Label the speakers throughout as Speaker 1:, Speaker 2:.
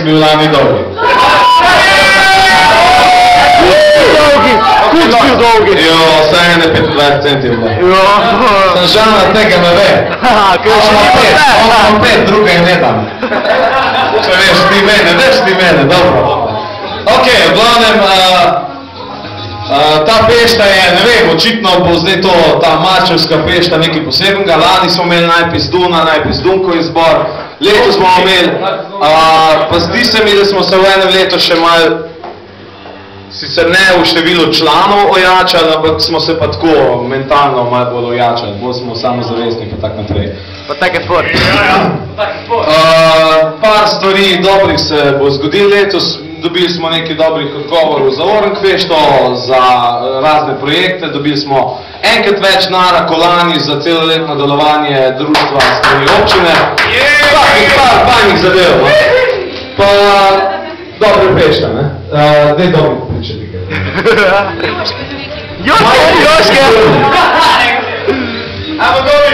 Speaker 1: bil lani dolgi.
Speaker 2: Kuč bil dolgi?
Speaker 1: Jo, vsaj ne 25 centimetrov. Sem žal na tega ne ve. On 5, druga je ne dam. Če veš ti mene, dobro. Ok, v glavnem, ta pešta je, ne vem, očitno bo zdaj to, ta mačevska pešta nekaj posebnega. Lani smo imeli najpis Duna, najpis Dunko izbor, letos smo imeli, pa zdi se mi, da smo se v enem letu še malo, sicer ne v številu članov ojačali, ampak smo se pa tako mentalno malo bolj ojačali, bolj smo samozavestni pa tak naprej.
Speaker 2: Pa take fori.
Speaker 1: Par stvari dobrih se bo zgodil letos, dobili smo nekaj dobrih odgovorov za Orenkfešto, za razne projekte, dobili smo enkrat več denarja kot lani za celoletno delovanje društva s strani občine. Par fajnih zadev, pa dobre pešta, ne? Daj dobro pričati kaj.
Speaker 2: Joške!
Speaker 1: Ajmo dobi!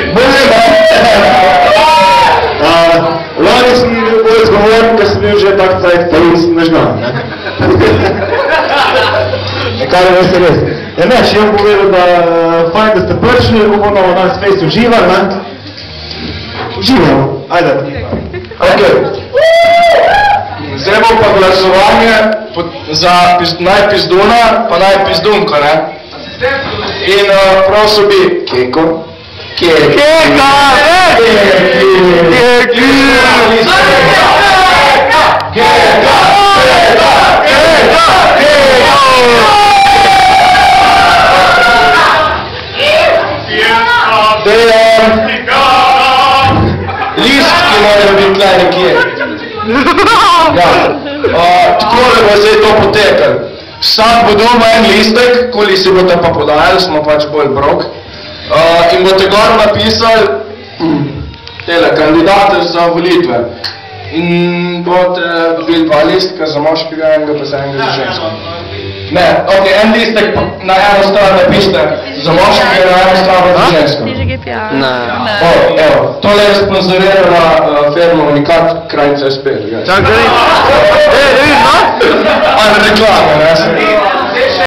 Speaker 3: Lani sem bolj zgovoren, ker sem bil že tak cajt, pa nisem nežnan. Kar je veste res. Ja ne, še bom povedal, da fajn, da ste prišli, bomo na nas fejs uživali, ne? Uživamo, ajde. Ok. Zdaj bo pa glasovanje za najpis Duna, pa najpis Dunko, ne? In prosil bi Keko.
Speaker 2: Keka!
Speaker 3: Listki morajo biti tle nekje. Takole bo zdaj to potekal. Vsak bo dobil en listek, koliko si boste pa podajali, smo pač bolj brok. In boste gor napisali tele kandidate za volitve. In boste dobili dva listka za moškega, enega pa za enega za žensko. Ne, ok, en listek na eno stran napište za moškega, na eno stran za žensko. Evo, tole je sponzorirala firma Unikat Krajnca SP.
Speaker 2: Čak, da vidim, no?
Speaker 3: Ajde reklame, ne?